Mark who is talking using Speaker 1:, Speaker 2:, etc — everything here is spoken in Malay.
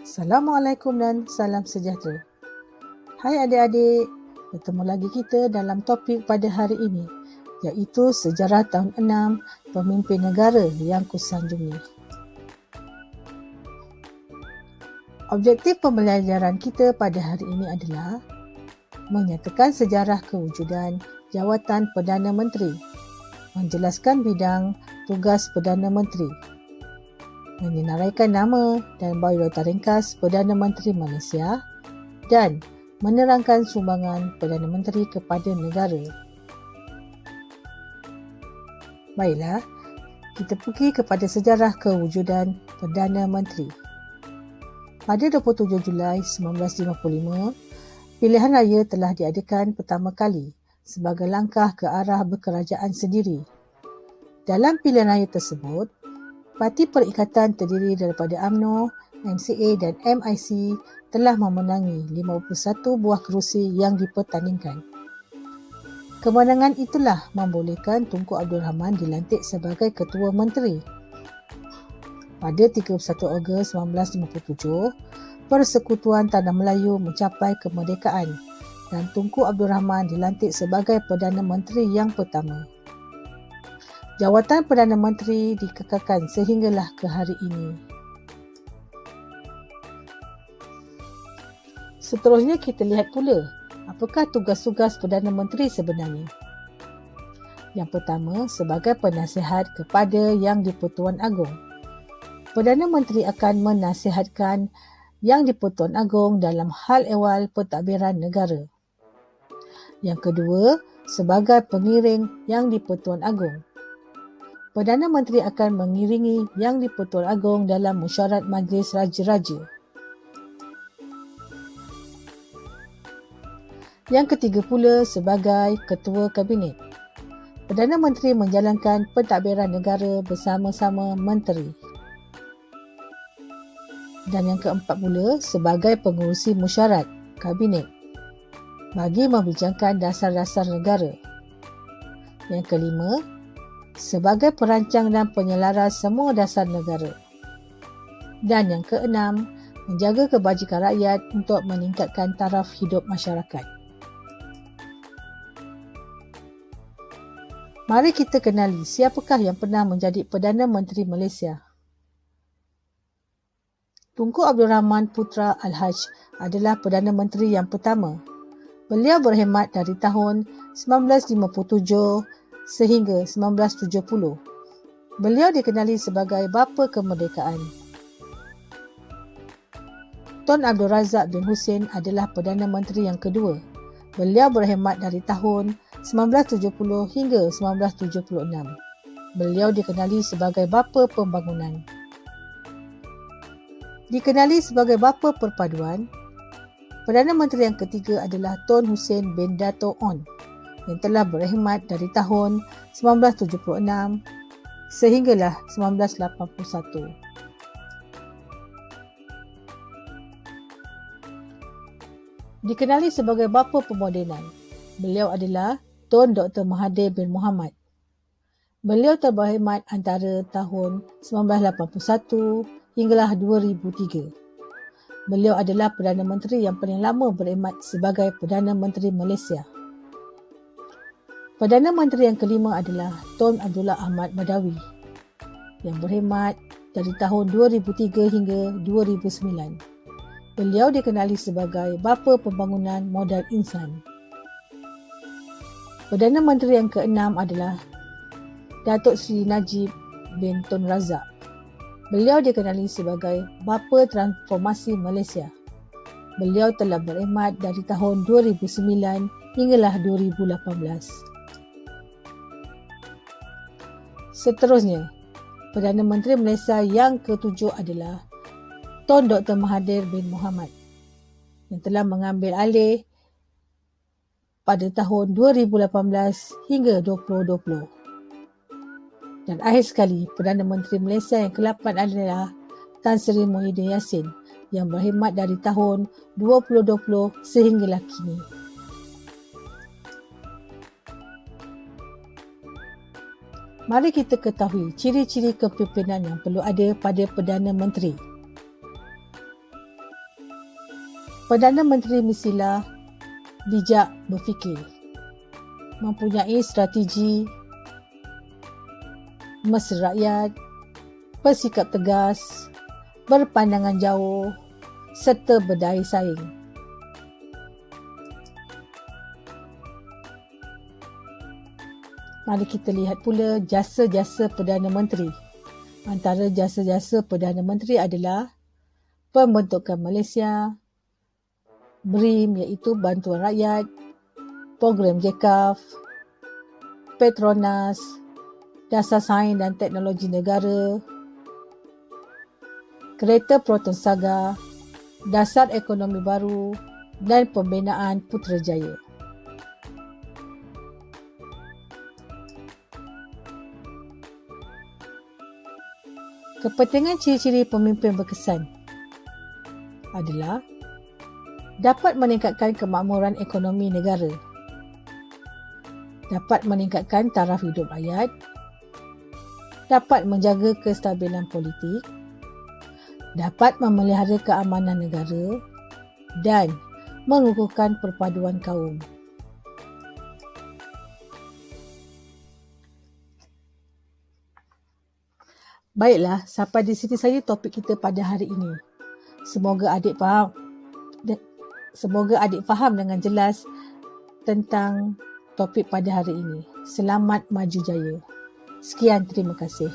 Speaker 1: Assalamualaikum dan salam sejahtera. Hai adik-adik, bertemu lagi kita dalam topik pada hari ini, iaitu sejarah tahun 6 pemimpin negara yang kusanjungi. Objektif pembelajaran kita pada hari ini adalah menyatakan sejarah kewujudan Jawatan Perdana Menteri, menjelaskan bidang tugas Perdana Menteri, menyenaraikan nama dan biodata ringkas Perdana Menteri Malaysia dan menerangkan sumbangan Perdana Menteri kepada negara. Baiklah, kita pergi kepada sejarah kewujudan Perdana Menteri. Pada 27 Julai 1955, pilihan raya telah diadakan pertama kali sebagai langkah ke arah berkerajaan sendiri. Dalam pilihan raya tersebut, Parti Perikatan terdiri daripada UMNO, MCA dan MIC telah memenangi 51 buah kerusi yang dipertandingkan. Kemenangan itulah membolehkan Tunku Abdul Rahman dilantik sebagai Ketua Menteri. Pada 31 Ogos 1957, Persekutuan Tanah Melayu mencapai kemerdekaan dan Tunku Abdul Rahman dilantik sebagai Perdana Menteri yang pertama. Jawatan Perdana Menteri dikekalkan sehinggalah ke hari ini. Seterusnya kita lihat pula apakah tugas-tugas Perdana Menteri sebenarnya. Yang pertama, sebagai penasihat kepada Yang di-Pertuan Agong. Perdana Menteri akan menasihatkan Yang di-Pertuan Agong dalam hal ehwal pentadbiran negara. Yang kedua, sebagai pengiring Yang di-Pertuan Agong. Perdana Menteri akan mengiringi Yang di-Pertuan Agong dalam mesyuarat Majlis Raja-Raja. Yang ketiga pula sebagai Ketua Kabinet. Perdana Menteri menjalankan pentadbiran negara bersama-sama menteri. Dan yang keempat pula sebagai pengurusi mesyuarat Kabinet bagi membincangkan dasar-dasar negara. Yang kelima, sebagai perancang dan penyelaras semua dasar negara. Dan yang keenam, menjaga kebajikan rakyat untuk meningkatkan taraf hidup masyarakat. Mari kita kenali siapakah yang pernah menjadi Perdana Menteri Malaysia. Tunku Abdul Rahman Putra Al-Haj adalah Perdana Menteri yang pertama. Beliau berkhidmat dari tahun 1957 sehingga 1970. Beliau dikenali sebagai bapa kemerdekaan. Tun Abdul Razak bin Husin adalah Perdana Menteri yang kedua. Beliau berkhidmat dari tahun 1970 hingga 1976. Beliau dikenali sebagai bapa pembangunan. Dikenali sebagai bapa perpaduan, Perdana Menteri yang ketiga adalah Tun Hussein bin Dato' On yang telah berkhidmat dari tahun 1976 sehinggalah 1981. Dikenali sebagai bapa pemodenan, beliau adalah Tun Dr. Mahathir bin Mohamad. Beliau berkhidmat antara tahun 1981 hinggalah 2003. Beliau adalah Perdana Menteri yang paling lama berkhidmat sebagai Perdana Menteri Malaysia. Perdana Menteri yang kelima adalah Tun Abdullah Ahmad Badawi yang berkhidmat dari tahun 2003 hingga 2009. Beliau dikenali sebagai bapa pembangunan modal insan. Perdana Menteri yang keenam adalah Datuk Seri Najib bin Tun Razak. Beliau dikenali sebagai bapa transformasi Malaysia. Beliau telah berkhidmat dari tahun 2009 hinggalah 2018. Seterusnya, Perdana Menteri Malaysia yang ketujuh adalah Tun Dr. Mahathir bin Mohamad yang telah mengambil alih pada tahun 2018 hingga 2020. Dan akhir sekali, Perdana Menteri Malaysia yang ke-8 adalah Tan Sri Muhyiddin Yassin yang berkhidmat dari tahun 2020 sehinggalah kini. Mari kita ketahui ciri-ciri kepimpinan yang perlu ada pada Perdana Menteri. Perdana Menteri mestilah bijak berfikir, mempunyai strategi, mesra rakyat, bersikap tegas, berpandangan jauh serta berdaya saing. Mari kita lihat pula jasa-jasa Perdana Menteri. Antara jasa-jasa Perdana Menteri adalah pembentukan Malaysia, BRIM iaitu Bantuan Rakyat, program JKAF, Petronas, Dasar Sains dan Teknologi Negara, Kereta Proton Saga, Dasar Ekonomi Baru dan Pembinaan Putrajaya. Kepentingan ciri-ciri pemimpin berkesan adalah dapat meningkatkan kemakmuran ekonomi negara, dapat meningkatkan taraf hidup rakyat, dapat menjaga kestabilan politik, dapat memelihara keamanan negara dan mengukuhkan perpaduan kaum. Baiklah, sampai di sini saja topik kita pada hari ini. Semoga adik faham dengan jelas tentang topik pada hari ini. Selamat maju jaya. Sekian, terima kasih.